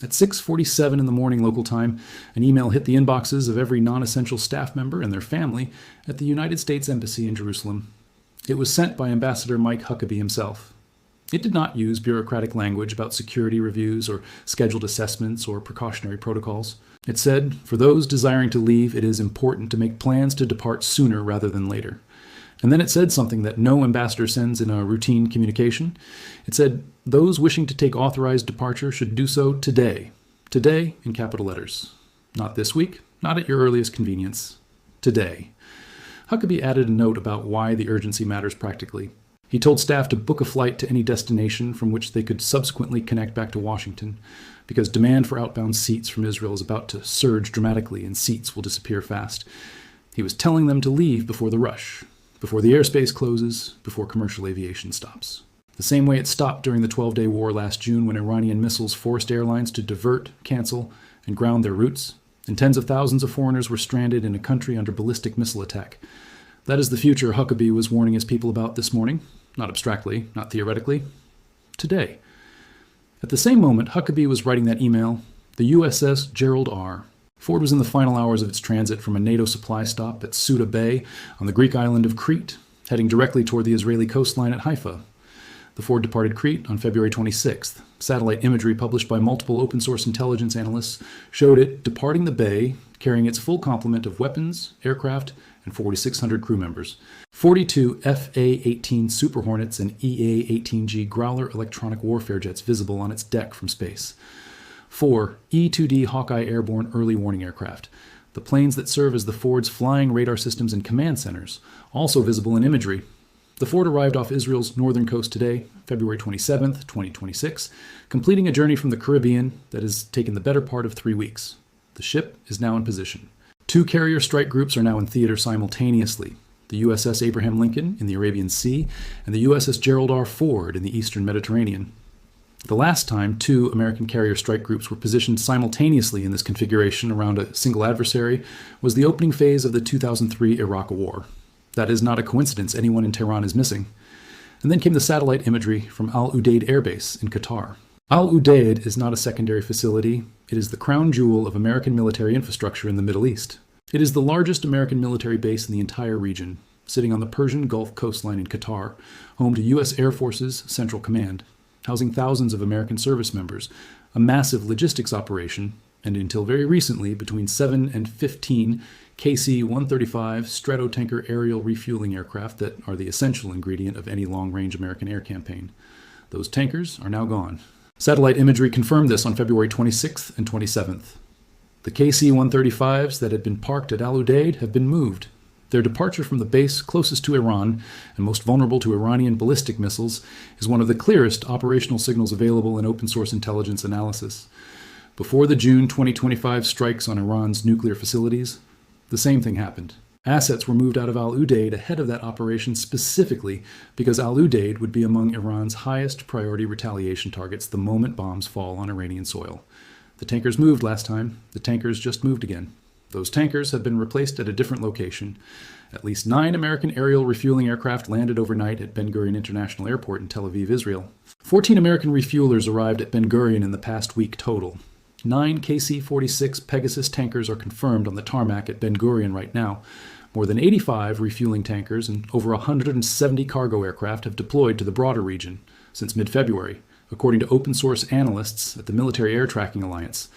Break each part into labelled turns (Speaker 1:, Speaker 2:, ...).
Speaker 1: At 6:47 in the morning local time, an email hit the inboxes of every non-essential staff member and their family at the United States Embassy in Jerusalem. It was sent by Ambassador Mike Huckabee himself. It did not use bureaucratic language about security reviews or scheduled assessments or precautionary protocols. It said, for those desiring to leave, it is important to make plans to depart sooner rather than later. And then it said something that no ambassador sends in a routine communication. It said, those wishing to take authorized departure should do so today. Today, in capital letters. Not this week, not at your earliest convenience. Today. Huckabee added a note about why the urgency matters practically. He told staff to book a flight to any destination from which they could subsequently connect back to Washington, because demand for outbound seats from Israel is about to surge dramatically and seats will disappear fast. He was telling them to leave before the rush, before the airspace closes, before commercial aviation stops. The same way it stopped during the 12-day war last June when Iranian missiles forced airlines to divert, cancel, and ground their routes, and tens of thousands of foreigners were stranded in a country under ballistic missile attack. That is the future Huckabee was warning his people about this morning. Not abstractly, not theoretically. Today. At the same moment Huckabee was writing that email, the USS Gerald R. Ford was in the final hours of its transit from a NATO supply stop at Suda Bay on the Greek island of Crete, heading directly toward the Israeli coastline at Haifa. The Ford departed Crete on February 26th. Satellite imagery published by multiple open-source intelligence analysts showed it departing the bay, carrying its full complement of weapons, aircraft, and 4,600 crew members. 42 FA-18 Super Hornets and EA-18G Growler electronic warfare jets visible on its deck from space. 4 E-2D Hawkeye airborne early warning aircraft, the planes that serve as the Ford's flying radar systems and command centers, also visible in imagery. The Ford arrived off Israel's northern coast today, February 27, 2026, completing a journey from the Caribbean that has taken the better part of 3 weeks. The ship is now in position. 2 carrier strike groups are now in theater simultaneously, the USS Abraham Lincoln in the Arabian Sea and the USS Gerald R. Ford in the eastern Mediterranean. The last time 2 American carrier strike groups were positioned simultaneously in this configuration around a single adversary was the opening phase of the 2003 Iraq War. That is not a coincidence anyone in Tehran is missing. And then came the satellite imagery from Al-Udeid Air Base in Qatar. Al-Udeid is not a secondary facility. It is the crown jewel of American military infrastructure in the Middle East. It is the largest American military base in the entire region, sitting on the Persian Gulf coastline in Qatar, home to U.S. Air Force's Central Command, housing thousands of American service members, a massive logistics operation, and until very recently, between 7 and 15 KC-135 Stratotanker aerial refueling aircraft that are the essential ingredient of any long-range American air campaign. Those tankers are now gone. Satellite imagery confirmed this on February 26th and 27th. The KC-135s that had been parked at Al-Udeid have been moved. Their departure from the base closest to Iran and most vulnerable to Iranian ballistic missiles is one of the clearest operational signals available in open-source intelligence analysis. Before the June 2025 strikes on Iran's nuclear facilities, the same thing happened. Assets were moved out of Al-Udeid ahead of that operation specifically because Al-Udeid would be among Iran's highest priority retaliation targets the moment bombs fall on Iranian soil. The tankers moved last time. The tankers just moved again. Those tankers have been replaced at a different location. At least 9 American aerial refueling aircraft landed overnight at Ben Gurion International Airport in Tel Aviv, Israel. 14 American refuelers arrived at Ben Gurion in the past week total. 9 KC-46 Pegasus tankers are confirmed on the tarmac at Ben Gurion right now. More than 85 refueling tankers and over 170 cargo aircraft have deployed to the broader region since mid-February, according to open-source analysts at the Military Air Tracking Alliance.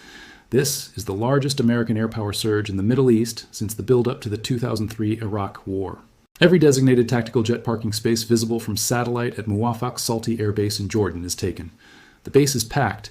Speaker 1: This is the largest American air power surge in the Middle East since the build-up to the 2003 Iraq War. Every designated tactical jet parking space visible from satellite at Muwafaq Salti Air Base in Jordan is taken. The base is packed.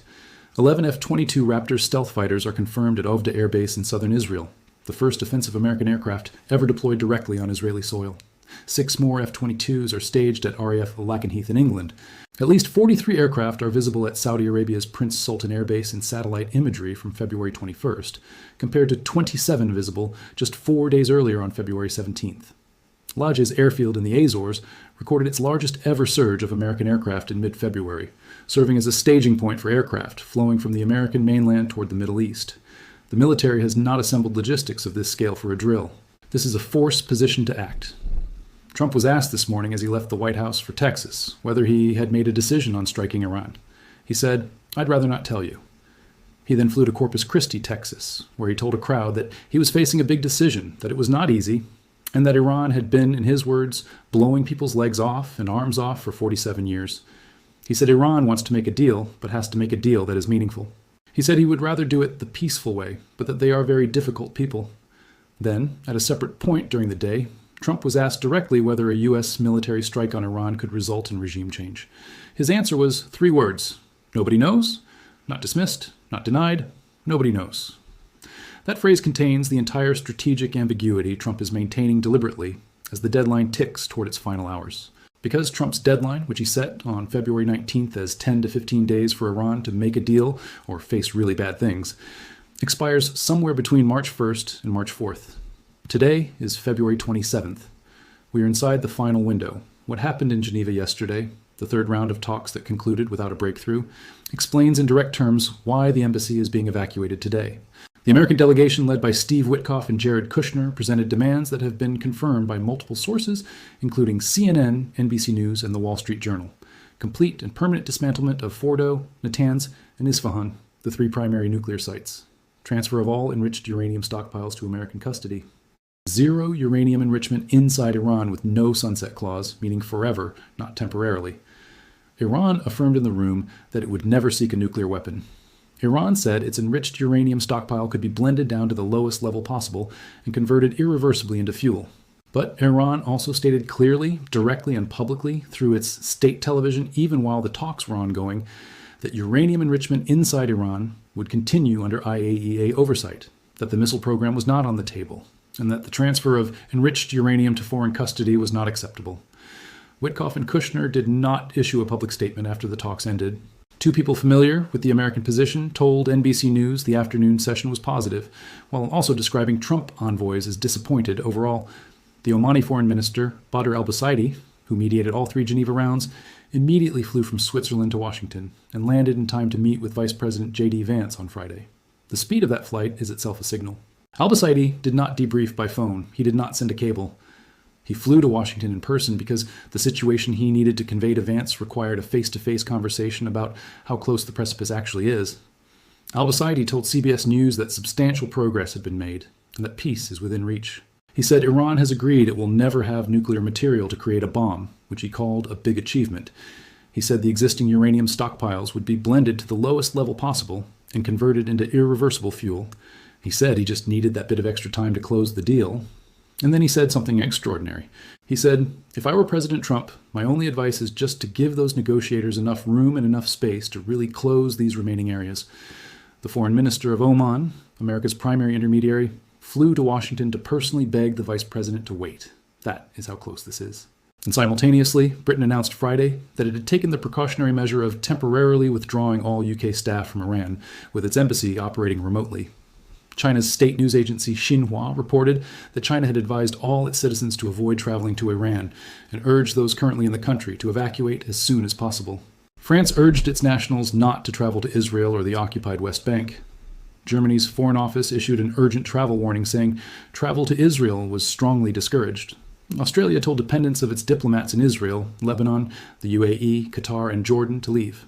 Speaker 1: 11 F-22 Raptor stealth fighters are confirmed at Ovda Air Base in southern Israel, the first offensive American aircraft ever deployed directly on Israeli soil. 6 more F-22s are staged at RAF Lakenheath in England. At least 43 aircraft are visible at Saudi Arabia's Prince Sultan Air Base in satellite imagery from February 21st, compared to 27 visible just 4 days earlier on February 17th. Lajes Airfield in the Azores recorded its largest ever surge of American aircraft in mid-February, serving as a staging point for aircraft flowing from the American mainland toward the Middle East. The military has not assembled logistics of this scale for a drill. This is a force positioned to act. Trump was asked this morning as he left the White House for Texas whether he had made a decision on striking Iran. He said, "I'd rather not tell you." He then flew to Corpus Christi, Texas, where he told a crowd that he was facing a big decision, that it was not easy, and that Iran had been, in his words, blowing people's legs off and arms off for 47 years. He said Iran wants to make a deal, but has to make a deal that is meaningful. He said he would rather do it the peaceful way, but that they are very difficult people. Then, at a separate point during the day, Trump was asked directly whether a U.S. military strike on Iran could result in regime change. His answer was 3 words: nobody knows, not dismissed, not denied, nobody knows. That phrase contains the entire strategic ambiguity Trump is maintaining deliberately as the deadline ticks toward its final hours. Because Trump's deadline, which he set on February 19th as 10 to 15 days for Iran to make a deal or face really bad things, expires somewhere between March 1st and March 4th. Today is February 27th. We are inside the final window. What happened in Geneva yesterday, the 3rd round of talks that concluded without a breakthrough, explains in direct terms why the embassy is being evacuated today. The American delegation, led by Steve Witkoff and Jared Kushner, presented demands that have been confirmed by multiple sources, including CNN, NBC News, and the Wall Street Journal. Complete and permanent dismantlement of Fordo, Natanz, and Isfahan, the 3 primary nuclear sites. Transfer of all enriched uranium stockpiles to American custody. 0 uranium enrichment inside Iran with no sunset clause, meaning forever, not temporarily. Iran affirmed in the room that it would never seek a nuclear weapon. Iran said its enriched uranium stockpile could be blended down to the lowest level possible and converted irreversibly into fuel. But Iran also stated clearly, directly, and publicly through its state television, even while the talks were ongoing, that uranium enrichment inside Iran would continue under IAEA oversight, that the missile program was not on the table, and that the transfer of enriched uranium to foreign custody was not acceptable. Witkoff and Kushner did not issue a public statement after the talks ended. 2 people familiar with the American position told NBC News the afternoon session was positive, while also describing Trump envoys as disappointed overall. The Omani foreign minister, Badr al-Busaidi, who mediated all 3 Geneva rounds, immediately flew from Switzerland to Washington and landed in time to meet with Vice President J.D. Vance on Friday. The speed of that flight is itself a signal. Al-Busaidi did not debrief by phone. He did not send a cable. He flew to Washington in person because the situation he needed to convey to Vance required a face-to-face conversation about how close the precipice actually is. Al-Busaidi told CBS News that substantial progress had been made and that peace is within reach. He said Iran has agreed it will never have nuclear material to create a bomb, which he called a big achievement. He said the existing uranium stockpiles would be blended to the lowest level possible and converted into irreversible fuel. He said he just needed that bit of extra time to close the deal. And then he said something extraordinary. He said, "If I were President Trump, my only advice is just to give those negotiators enough room and enough space to really close these remaining areas." The foreign minister of Oman, America's primary intermediary, flew to Washington to personally beg the vice president to wait. That is how close this is. And simultaneously, Britain announced Friday that it had taken the precautionary measure of temporarily withdrawing all UK staff from Iran, with its embassy operating remotely. China's state news agency Xinhua reported that China had advised all its citizens to avoid traveling to Iran and urged those currently in the country to evacuate as soon as possible. France urged its nationals not to travel to Israel or the occupied West Bank. Germany's Foreign Office issued an urgent travel warning saying travel to Israel was strongly discouraged. Australia told dependents of its diplomats in Israel, Lebanon, the UAE, Qatar, and Jordan to leave.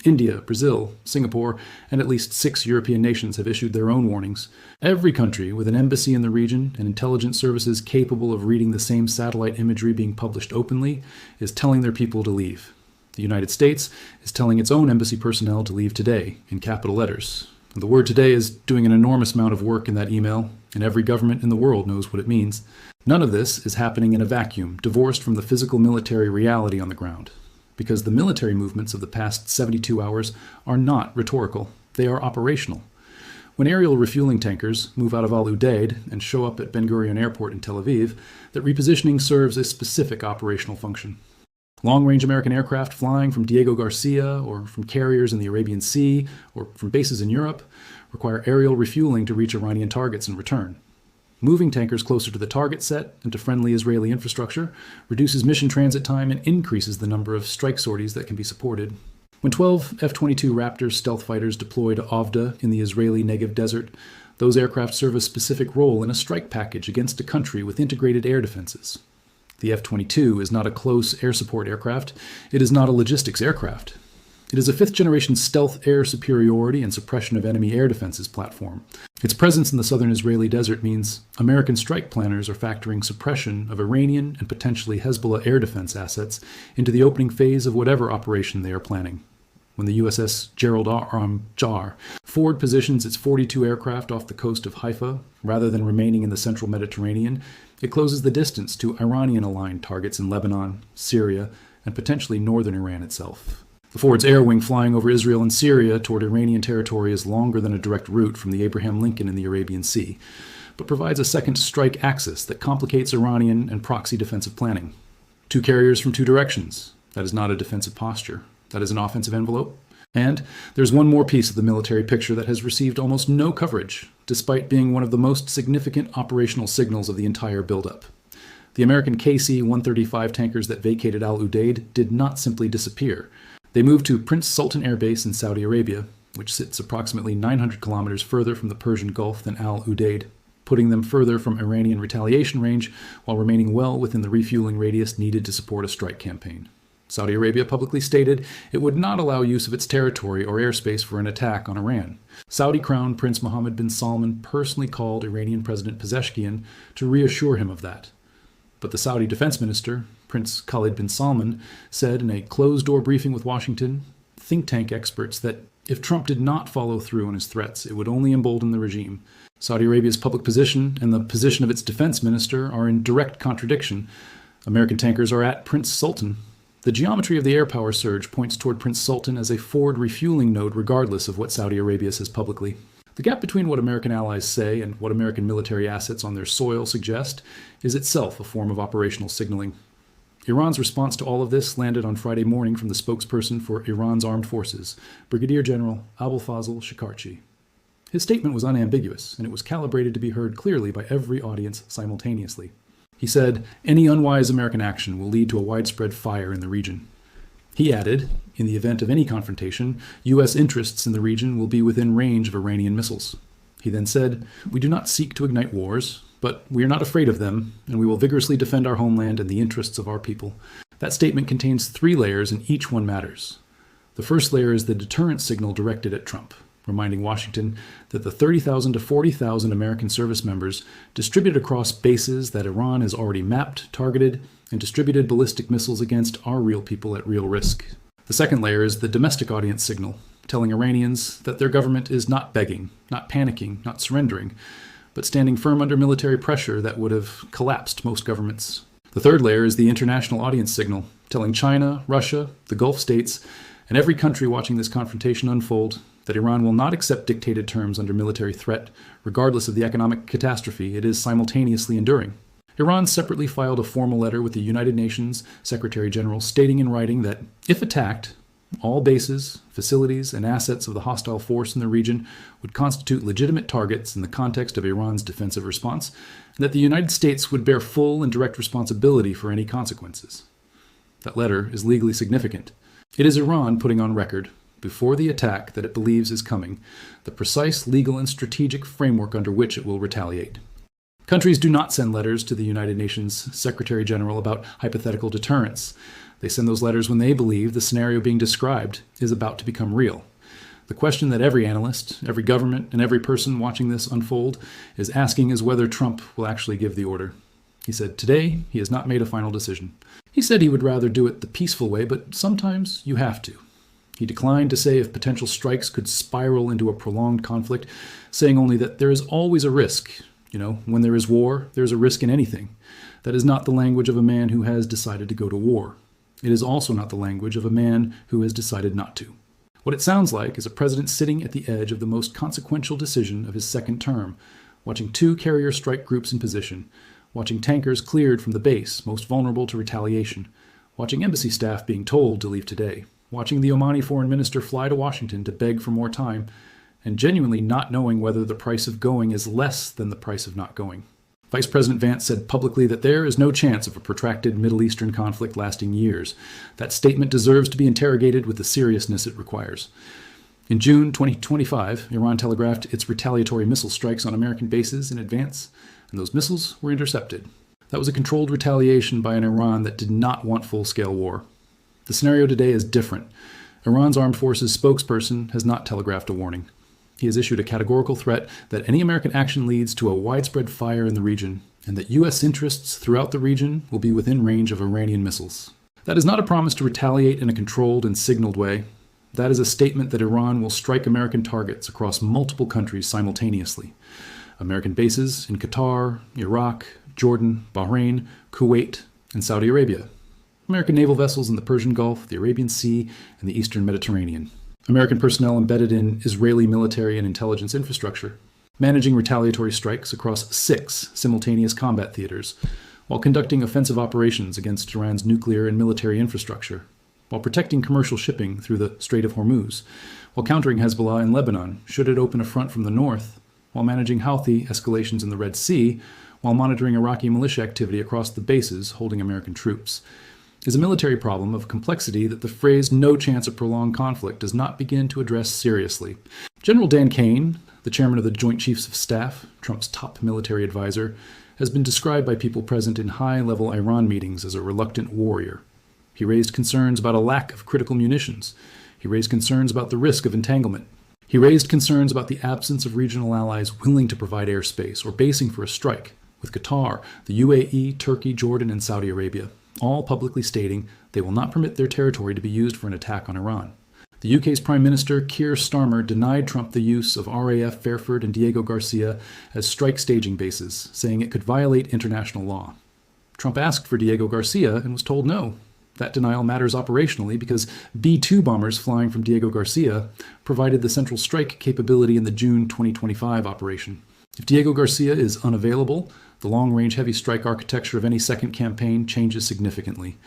Speaker 1: India, Brazil, Singapore, and at least 6 European nations have issued their own warnings. Every country with an embassy in the region and intelligence services capable of reading the same satellite imagery being published openly is telling their people to leave. The United States is telling its own embassy personnel to leave today, in capital letters. The word today is doing an enormous amount of work in that email, and every government in the world knows what it means. None of this is happening in a vacuum, divorced from the physical military reality on the ground. Because the military movements of the past 72 hours are not rhetorical. They are operational. When aerial refueling tankers move out of Udeid and show up at Ben Gurion Airport in Tel Aviv, that repositioning serves a specific operational function. Long-range American aircraft flying from Diego Garcia or from carriers in the Arabian Sea or from bases in Europe require aerial refueling to reach Iranian targets and return. Moving tankers closer to the target set and to friendly Israeli infrastructure reduces mission transit time and increases the number of strike sorties that can be supported. When 12 F-22 Raptor stealth fighters deploy to Ovda in the Israeli Negev desert, those aircraft serve a specific role in a strike package against a country with integrated air defenses. The F-22 is not a close air support aircraft. It is not a logistics aircraft. It is a fifth-generation stealth air superiority and suppression of enemy air defenses platform. Its presence in the southern Israeli desert means American strike planners are factoring suppression of Iranian and potentially Hezbollah air defense assets into the opening phase of whatever operation they are planning. When the USS Gerald R forward positions its 42 aircraft off the coast of Haifa, rather than remaining in the central Mediterranean, it closes the distance to Iranian-aligned targets in Lebanon, Syria, and potentially northern Iran itself. The forward's air wing flying over Israel and Syria toward Iranian territory is longer than a direct route from the Abraham Lincoln in the Arabian Sea, but provides a second strike axis that complicates Iranian and proxy defensive planning. 2 carriers from 2 directions. That is not a defensive posture. That is an offensive envelope. And there's one more piece of the military picture that has received almost no coverage, despite being one of the most significant operational signals of the entire buildup. The American KC-135 tankers that vacated Udeid did not simply disappear. They moved to Prince Sultan Air Base in Saudi Arabia, which sits approximately 900 kilometers further from the Persian Gulf than Udeid, putting them further from Iranian retaliation range while remaining well within the refueling radius needed to support a strike campaign. Saudi Arabia publicly stated it would not allow use of its territory or airspace for an attack on Iran. Saudi Crown Prince Mohammed bin Salman personally called Iranian President Pezeshkian to reassure him of that. But the Saudi Defense Minister, Prince Khalid bin Salman, said in a closed-door briefing with Washington think tank experts that if Trump did not follow through on his threats, it would only embolden the regime. Saudi Arabia's public position and the position of its defense minister are in direct contradiction. American tankers are at Prince Sultan. The geometry of the air power surge points toward Prince Sultan as a forward refueling node regardless of what Saudi Arabia says publicly. The gap between what American allies say and what American military assets on their soil suggest is itself a form of operational signaling. Iran's response to all of this landed on Friday morning from the spokesperson for Iran's armed forces, Brigadier General Abolfazl Shikarchi. His statement was unambiguous, and it was calibrated to be heard clearly by every audience simultaneously. He said, "Any unwise American action will lead to a widespread fire in the region." He added, in the event of any confrontation, U.S. interests in the region will be within range of Iranian missiles. He then said, "We do not seek to ignite wars, but we are not afraid of them, and we will vigorously defend our homeland and the interests of our people." That statement contains 3 layers, and each one matters. The first layer is the deterrent signal directed at Trump, reminding Washington that the 30,000 to 40,000 American service members distributed across bases that Iran has already mapped, targeted, and distributed ballistic missiles against are real people at real risk. The second layer is the domestic audience signal, telling Iranians that their government is not begging, not panicking, not surrendering, but standing firm under military pressure that would have collapsed most governments. The third layer is the international audience signal, telling China, Russia, the Gulf states, and every country watching this confrontation unfold that Iran will not accept dictated terms under military threat, regardless of the economic catastrophe it is simultaneously enduring. Iran separately filed a formal letter with the United Nations Secretary General stating in writing that, if attacked, all bases, facilities, and assets of the hostile force in the region would constitute legitimate targets in the context of Iran's defensive response, and that the United States would bear full and direct responsibility for any consequences. That letter is legally significant. It is Iran putting on record, before the attack that it believes is coming, the precise legal and strategic framework under which it will retaliate. Countries do not send letters to the United Nations Secretary General about hypothetical deterrence. They send those letters when they believe the scenario being described is about to become real. The question that every analyst, every government, and every person watching this unfold is asking is whether Trump will actually give the order. He said today he has not made a final decision. He said he would rather do it the peaceful way, but sometimes you have to. He declined to say if potential strikes could spiral into a prolonged conflict, saying only that there is always a risk. When there is war, there's a risk in anything. That is not the language of a man who has decided to go to war. It is also not the language of a man who has decided not to. What it sounds like is a president sitting at the edge of the most consequential decision of his second term, watching 2 carrier strike groups in position, watching tankers cleared from the base most vulnerable to retaliation, watching embassy staff being told to leave today, watching the Omani foreign minister fly to Washington to beg for more time, and genuinely not knowing whether the price of going is less than the price of not going. Vice President Vance said publicly that there is no chance of a protracted Middle Eastern conflict lasting years. That statement deserves to be interrogated with the seriousness it requires. In June 2025, Iran telegraphed its retaliatory missile strikes on American bases in advance, and those missiles were intercepted. That was a controlled retaliation by an Iran that did not want full-scale war. The scenario today is different. Iran's armed forces spokesperson has not telegraphed a warning. He has issued a categorical threat that any American action leads to a widespread fire in the region, and that U.S. interests throughout the region will be within range of Iranian missiles. That is not a promise to retaliate in a controlled and signaled way. That is a statement that Iran will strike American targets across multiple countries simultaneously. American bases in Qatar, Iraq, Jordan, Bahrain, Kuwait, and Saudi Arabia. American naval vessels in the Persian Gulf, the Arabian Sea, and the Eastern Mediterranean. American personnel embedded in Israeli military and intelligence infrastructure, managing retaliatory strikes across 6 simultaneous combat theaters, while conducting offensive operations against Iran's nuclear and military infrastructure, while protecting commercial shipping through the Strait of Hormuz, while countering Hezbollah in Lebanon should it open a front from the north, while managing Houthi escalations in the Red Sea, while monitoring Iraqi militia activity across the bases holding American troops, is a military problem of complexity that the phrase "no chance of prolonged conflict" does not begin to address seriously. General Dan Kane, the chairman of the Joint Chiefs of Staff, Trump's top military advisor, has been described by people present in high-level Iran meetings as a reluctant warrior. He raised concerns about a lack of critical munitions. He raised concerns about the risk of entanglement. He raised concerns about the absence of regional allies willing to provide airspace or basing for a strike, with Qatar, the UAE, Turkey, Jordan, and Saudi Arabia, all publicly stating they will not permit their territory to be used for an attack on Iran. The UK's Prime Minister, Keir Starmer, denied Trump the use of RAF Fairford and Diego Garcia as strike staging bases, saying it could violate international law. Trump asked for Diego Garcia and was told no. That denial matters operationally because B-2 bombers flying from Diego Garcia provided the central strike capability in the June 2025 operation. If Diego Garcia is unavailable, the long-range heavy strike architecture of any second campaign changes significantly.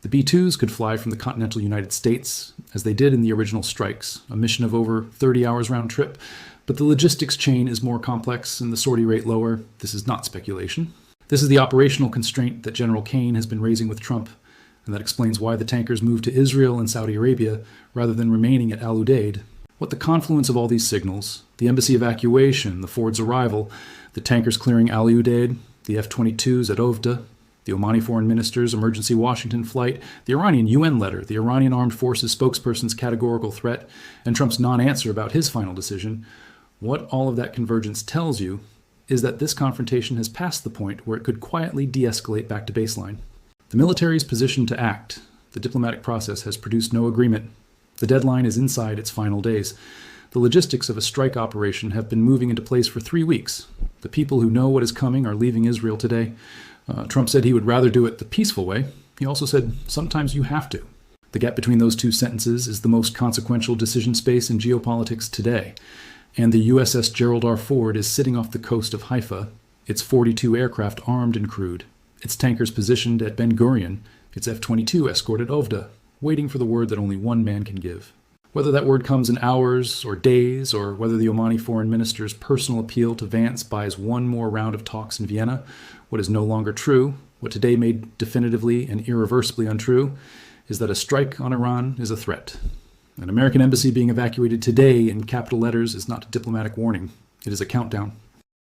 Speaker 1: The B-2s could fly from the continental United States, as they did in the original strikes, a mission of over 30 hours round trip, but the logistics chain is more complex and the sortie rate lower. This is not speculation. This is the operational constraint that General Kane has been raising with Trump, and that explains why the tankers moved to Israel and Saudi Arabia rather than remaining at Al Udeid. What the confluence of all these signals, the embassy evacuation, the Ford's arrival, the tankers clearing Al Udeid, the F-22s at Ovda, the Omani foreign minister's emergency Washington flight, the Iranian UN letter, the Iranian armed forces spokesperson's categorical threat, and Trump's non-answer about his final decision, what all of that convergence tells you is that this confrontation has passed the point where it could quietly de-escalate back to baseline. The military's position to act, the diplomatic process has produced no agreement. The deadline is inside its final days. The logistics of a strike operation have been moving into place for 3 weeks. The people who know what is coming are leaving Israel today. Trump said he would rather do it the peaceful way. He also said, sometimes you have to. The gap between those two sentences is the most consequential decision space in geopolitics today. And the USS Gerald R. Ford is sitting off the coast of Haifa, its 42 aircraft armed and crewed, its tankers positioned at Ben Gurion, its F-22 escorted Ovda, waiting for the word that only one man can give. Whether that word comes in hours or days, or whether the Omani foreign minister's personal appeal to Vance buys one more round of talks in Vienna, what is no longer true, what today made definitively and irreversibly untrue, is that a strike on Iran is a threat. An American embassy being evacuated today in capital letters is not a diplomatic warning. It is a countdown.